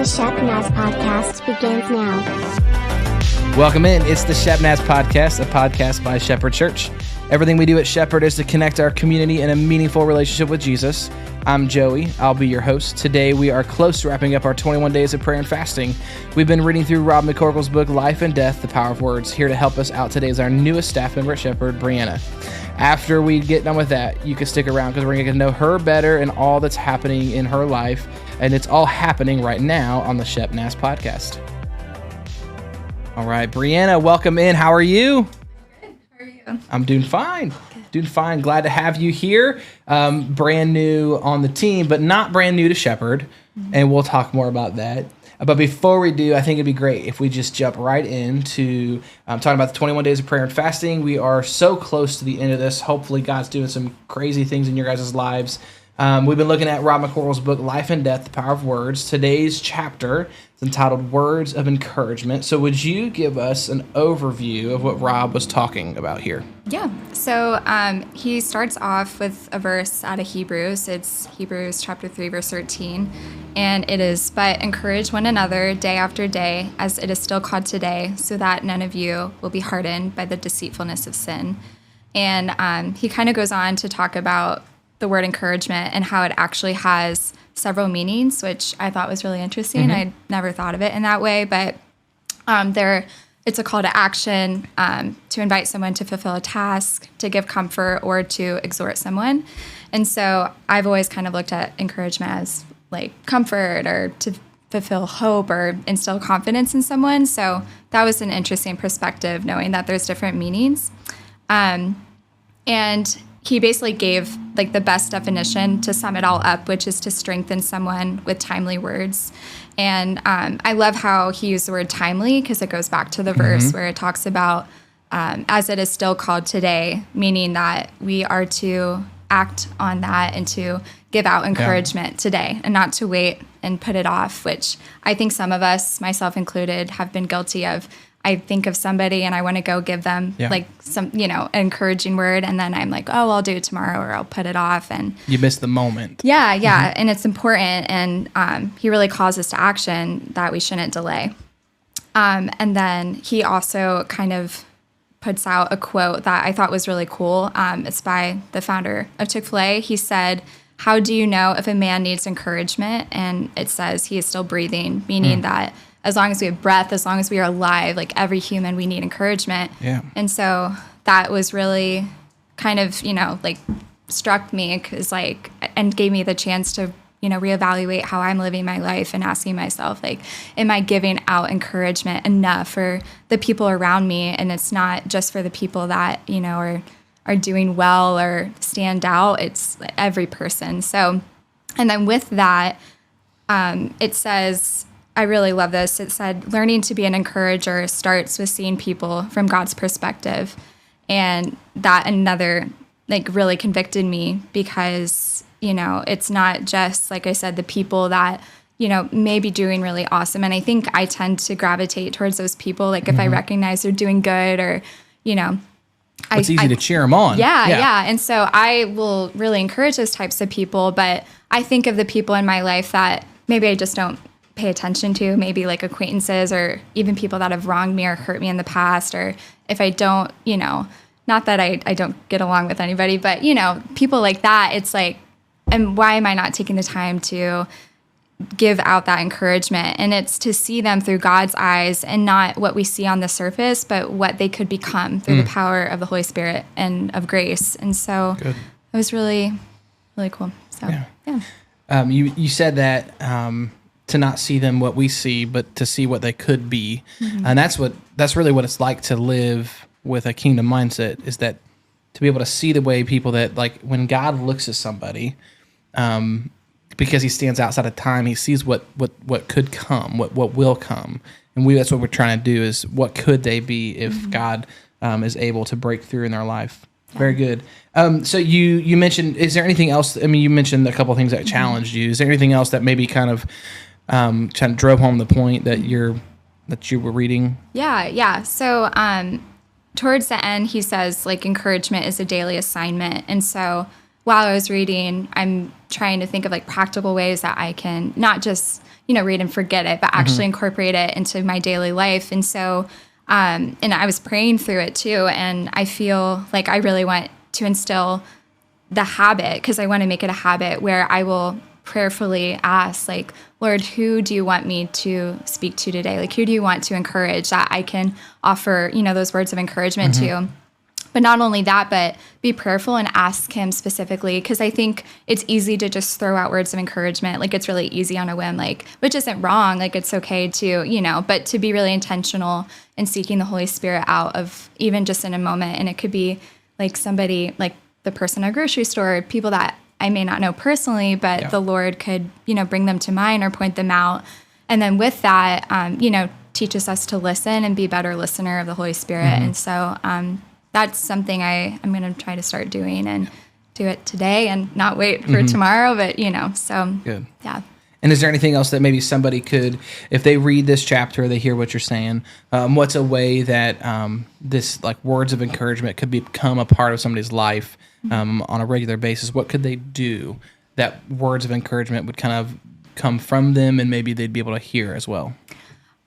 The Shepnaz podcast begins now. Welcome in. It's the Shepnaz podcast, a podcast by Shepherd Church. Everything we do at Shepherd is to connect our community in a meaningful relationship with Jesus. I'm Joey. I'll be your host. Today, we are close to wrapping up our 21 days of prayer and fasting. We've been reading through Rob McCorkle's book, Life and Death, The Power of Words. Here to help us out today is our newest staff member at Shepherd, Bryanna. After we get done with that, you can stick around because we're going to get to know her better and all that's happening in her life. And it's all happening right now on the Shepnaz podcast. All right, Bryanna, welcome in. How are you? Good. How are you? I'm doing fine. Good. Doing fine. Glad to have you here. Brand new on the team, but not brand new to Shepherd. Mm-hmm. And we'll talk more about that. But before we do, I think it'd be great if we just jump right into talking about the 21 days of prayer and fasting. We are so close to the end of this. Hopefully, God's doing some crazy things in your guys' lives. We've been looking at Rob McCorkle's book, Life and Death, The Power of Words. Today's chapter is entitled Words of Encouragement. So would you give us an overview of what Rob was talking about here? Yeah. So he starts off with a verse out of Hebrews. It's Hebrews chapter 3, verse 13. And it is, "But encourage one another day after day, as it is still called today, so that none of you will be hardened by the deceitfulness of sin." And he kind of goes on to talk about the word encouragement and how it actually has several meanings, which I thought was really interesting. Mm-hmm. I never thought of it in that way, but it's a call to action, to invite someone to fulfill a task, to give comfort, or to exhort someone. And so I've always kind of looked at encouragement as like comfort or to fulfill hope or instill confidence in someone. So that was an interesting perspective, knowing that there's different meanings. And he basically gave like the best definition to sum it all up, which is to strengthen someone with timely words. And I love how he used the word timely because it goes back to the verse where it talks about as it is still called today, meaning that we are to act on that and to give out encouragement today and not to wait and put it off, which I think some of us, myself included, have been guilty of. I think of somebody and I want to go give them like some, an encouraging word. And then I'm like, oh, I'll do it tomorrow or I'll put it off. And you miss the moment. Yeah. And it's important. And he really calls us to action that we shouldn't delay. And then he also kind of puts out a quote that I thought was really cool. It's by the founder of Chick-fil-A. He said, "How do you know if a man needs encouragement?" And it says he is still breathing, meaning that as long as we have breath, as long as we are alive, like every human, we need encouragement. Yeah. And so that was really kind of, like struck me because and gave me the chance to, reevaluate how I'm living my life and asking myself, like, am I giving out encouragement enough for the people around me? And it's not just for the people that, are doing well or stand out. It's every person. So, and then with that, it says, I really love this. It said, learning to be an encourager starts with seeing people from God's perspective. And that really convicted me because, it's not just, like I said, the people that, may be doing really awesome. And I think I tend to gravitate towards those people. Like if I recognize they're doing good or, it's easy to cheer them on. Yeah. And so I will really encourage those types of people. But I think of the people in my life that maybe I just don't pay attention to, maybe like acquaintances or even people that have wronged me or hurt me in the past, or if I don't, not that I don't get along with anybody, but, people like that, it's like, and why am I not taking the time to give out that encouragement? And it's to see them through God's eyes and not what we see on the surface, but what they could become through the power of the Holy Spirit and of grace. And so it was really, really cool. So, yeah. You said that, to not see them what we see, but to see what they could be. And that's really what it's like to live with a kingdom mindset, is that to be able to see the way people that, like, when God looks at somebody, because he stands outside of time, he sees what could come, what will come. And that's what we're trying to do, is what could they be if God is able to break through in their life. Very good. So you mentioned, is there anything else? I mean, you mentioned a couple of things that challenged you. Is there anything else that maybe kind of drove home the point that you were reading? Yeah. So towards the end, he says, like, encouragement is a daily assignment. And so while I was reading, I'm trying to think of like practical ways that I can not just, read and forget it, but actually incorporate it into my daily life. And so, and I was praying through it too. And I feel like I really want to instill the habit, because I want to make it a habit where I will prayerfully ask, like, Lord, who do you want me to speak to today? Like, who do you want to encourage that I can offer, those words of encouragement to? But not only that, but be prayerful and ask him specifically, because I think it's easy to just throw out words of encouragement. Like, it's really easy on a whim, like, which isn't wrong. Like, it's okay to, but to be really intentional in seeking the Holy Spirit out of even just in a moment. And it could be like somebody, like the person at a grocery store, people that I may not know personally, but the Lord could, bring them to mind or point them out. And then with that, teaches us to listen and be a better listener of the Holy Spirit. And so, that's something I'm going to try to start doing and do it today and not wait for tomorrow, but, so. Good. Yeah. And is there anything else that maybe somebody could, if they read this chapter, they hear what you're saying, what's a way that this, like, words of encouragement could become a part of somebody's life on a regular basis? What could they do that words of encouragement would kind of come from them and maybe they'd be able to hear as well?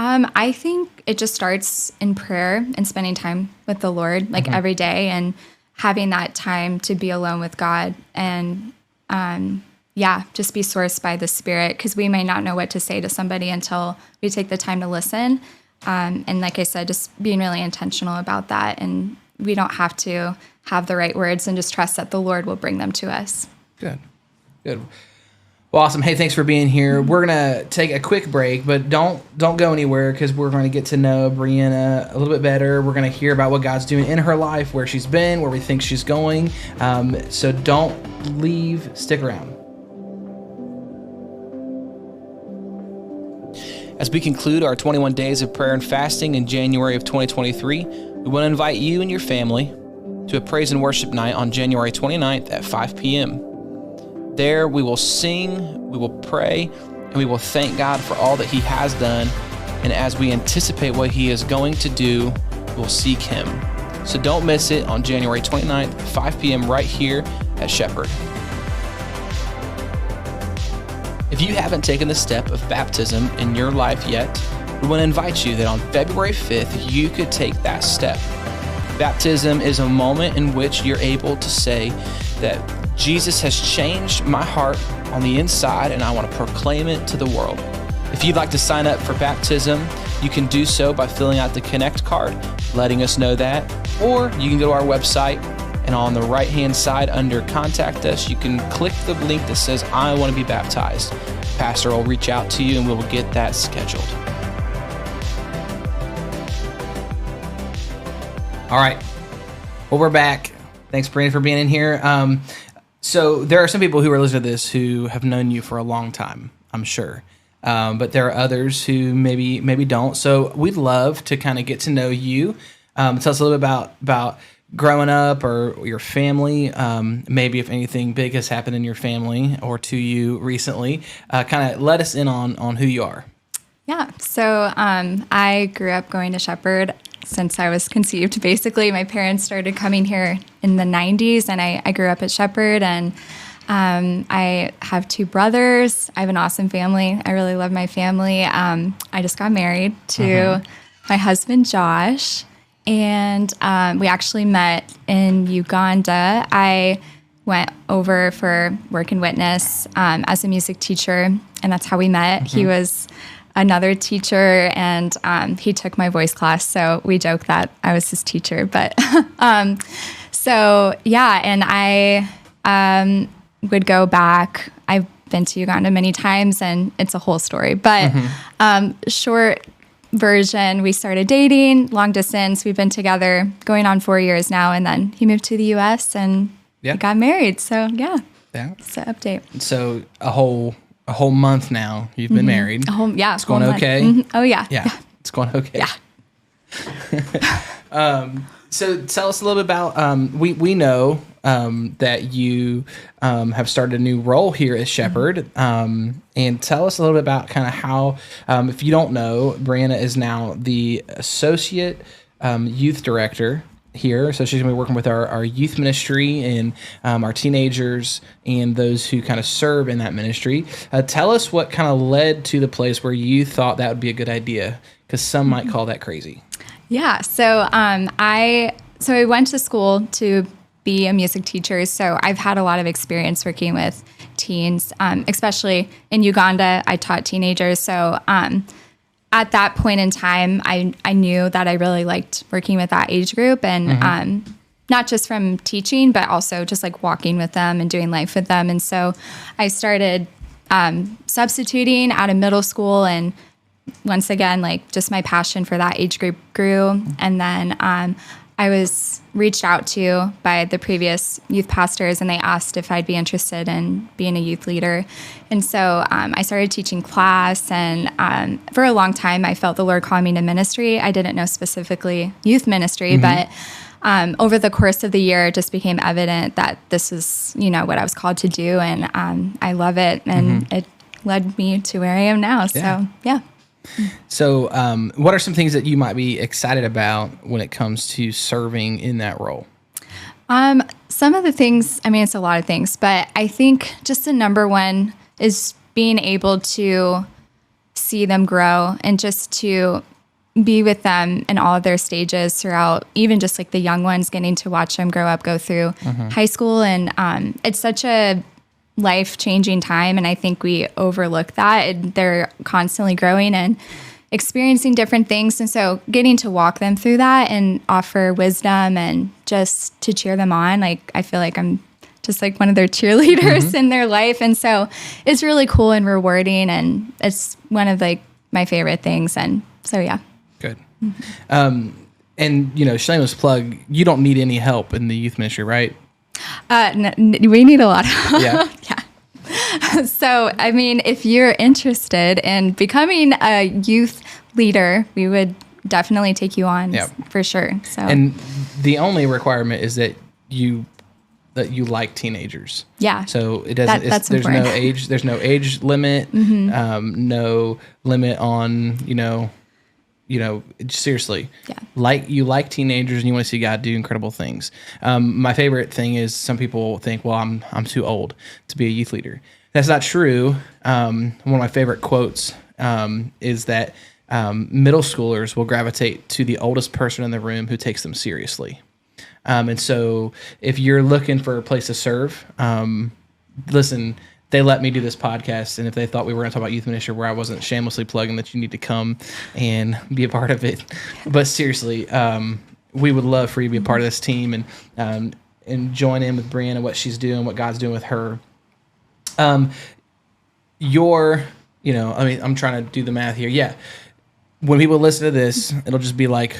I think it just starts in prayer and spending time with the Lord, like every day, and having that time to be alone with God and, just be sourced by the Spirit, because we may not know what to say to somebody until we take the time to listen. And like I said, just being really intentional about that. And we don't have to have the right words, and just trust that the Lord will bring them to us. Good. Well, awesome. Hey, thanks for being here. We're going to take a quick break, but don't go anywhere, because we're going to get to know Bryanna a little bit better. We're going to hear about what God's doing in her life, where she's been, where we think she's going. So don't leave. Stick around. As we conclude our 21 days of prayer and fasting in January of 2023, we want to invite you and your family to a praise and worship night on January 29th at 5 p.m. There we will sing, we will pray, and we will thank God for all that he has done. And as we anticipate what he is going to do, we'll seek him. So don't miss it on January 29th, 5 p.m. right here at Shepherd. If you haven't taken the step of baptism in your life yet, we want to invite you that on February 5th, you could take that step. Baptism is a moment in which you're able to say that Jesus has changed my heart on the inside, and I want to proclaim it to the world. If you'd like to sign up for baptism, you can do so by filling out the Connect card, letting us know that, or you can go to our website, and on the right-hand side under Contact Us, you can click the link that says, I want to be baptized. Pastor will reach out to you, and we will get that scheduled. All right. Well, we're back. Thanks, Brandon, for being in here. So there are some people who are listening to this who have known you for a long time, I'm sure. But there are others who maybe don't. So we'd love to kind of get to know you. Tell us a little bit about growing up or your family. Maybe if anything big has happened in your family or to you recently. Kind of let us in on who you are. Yeah. So I grew up going to Shepherd since I was conceived. Basically, my parents started coming here in the 90s, and I grew up at Shepherd, and I have two brothers. I have an awesome family. I really love my family. I just got married to my husband, Josh, and we actually met in Uganda. I went over for work and witness as a music teacher, and that's how we met. He was another teacher, and he took my voice class, so we joke that I was his teacher. But so yeah, and I would go back. I've been to Uganda many times, and it's a whole story. But short version, we started dating, long distance. We've been together going on 4 years now, and then he moved to the U.S. and we got married. So yeah, it's an update. So a whole month now you've been married. It's going okay. Oh yeah. It's going okay. So tell us a little bit about we know that you have started a new role here at Shepherd, and tell us a little bit about kind of how, if you don't know, Bryanna is now the associate youth director here. So she's going to be working with our youth ministry and our teenagers and those who kind of serve in that ministry. Tell us what kind of led to the place where you thought that would be a good idea, because some might call that crazy. Yeah. So I went to school to be a music teacher. So I've had a lot of experience working with teens, especially in Uganda. I taught teenagers. So at that point in time, I knew that I really liked working with that age group, and not just from teaching, but also just like walking with them and doing life with them. And so I started substituting at a middle school, and once again, like just my passion for that age group grew. And then I was reached out to by the previous youth pastors, and they asked if I'd be interested in being a youth leader. And so I started teaching class, and for a long time, I felt the Lord calling me to ministry. I didn't know specifically youth ministry, but over the course of the year, it just became evident that this is, what I was called to do, and I love it, and it led me to where I am now. So, yeah. So, what are some things that you might be excited about when it comes to serving in that role? Some of the things, it's a lot of things, but I think just the number one is being able to see them grow and just to be with them in all of their stages throughout, even just like the young ones, getting to watch them grow up, go through high school. And it's such a life-changing time, and I think we overlook that. And they're constantly growing and experiencing different things, and so getting to walk them through that and offer wisdom and just to cheer them on, like I feel like I'm just like one of their cheerleaders in their life, and so it's really cool and rewarding, and it's one of like my favorite things. And so yeah. Good. And shameless plug, you don't need any help in the youth ministry, right? No, we need a lot of help. Yeah. Yeah. So, if you're interested in becoming a youth leader, we would definitely take you on for sure. So, and the only requirement is that you like teenagers. Yeah. So it doesn't. That's there's important. no age. There's no age limit. No limit on seriously. Yeah. You like teenagers and you want to see God do incredible things. My favorite thing is some people think, well, I'm too old to be a youth leader. That's not true. One of my favorite quotes is that middle schoolers will gravitate to the oldest person in the room who takes them seriously. And so if you're looking for a place to serve, listen, they let me do this podcast, and if they thought we were going to talk about youth ministry where I wasn't shamelessly plugging that you need to come and be a part of it. But seriously, we would love for you to be a part of this team and join in with Bryanna, what she's doing, what God's doing with her. I'm trying to do the math here. Yeah. When people listen to this, it'll just be like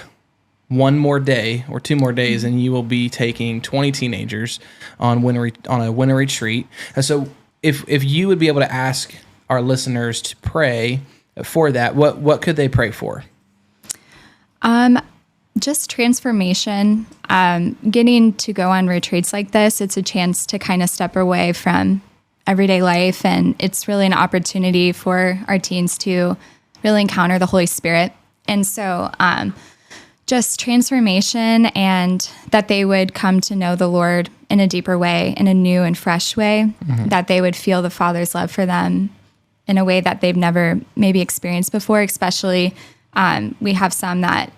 one more day or 2 more days, and you will be taking 20 teenagers on a winter retreat. And so if you would be able to ask our listeners to pray for that, what could they pray for? Just transformation. Getting to go on retreats like this, it's a chance to kind of step away from everyday life, and it's really an opportunity for our teens to really encounter the Holy Spirit. And so just transformation, and that they would come to know the Lord in a deeper way, in a new and fresh way, that they would feel the Father's love for them in a way that they've never maybe experienced before. Especially, we have some that,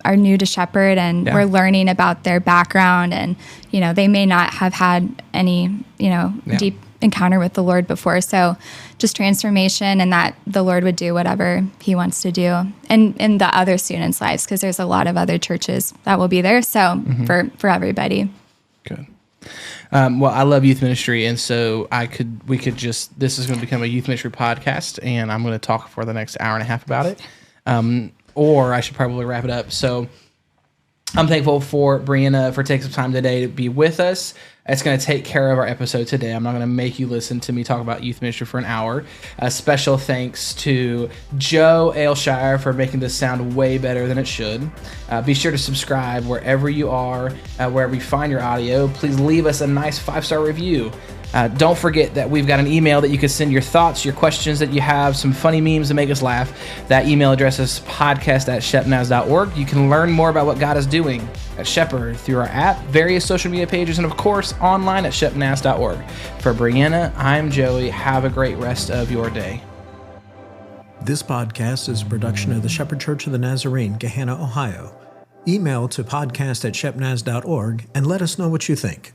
are new to Shepherd, and we're learning about their background, and, they may not have had any, deep encounter with the Lord before. So just transformation, and that the Lord would do whatever he wants to do and in the other students' lives, because there's a lot of other churches that will be there. So for everybody. Good. Well, I love youth ministry, and so this is going to become a youth ministry podcast, and I'm going to talk for the next hour and a half about it. Or I should probably wrap it up. So I'm thankful for Bryanna for taking some time today to be with us. It's going to take care of our episode today. I'm not going to make you listen to me talk about youth ministry for an hour. Special thanks to Joe Ailshire for making this sound way better than it should. Be sure to subscribe wherever you are, wherever you find your audio. Please leave us a nice 5-star review. Don't forget that we've got an email that you can send your thoughts, your questions that you have, some funny memes to make us laugh. That email address is podcast@shepnaz.org. You can learn more about what God is doing at Shepherd through our app, various social media pages, and of course, online at shepnaz.org. For Bryanna, I'm Joey. Have a great rest of your day. This podcast is a production of the Shepherd Church of the Nazarene, Gahanna, Ohio. Email to podcast@shepnaz.org and let us know what you think.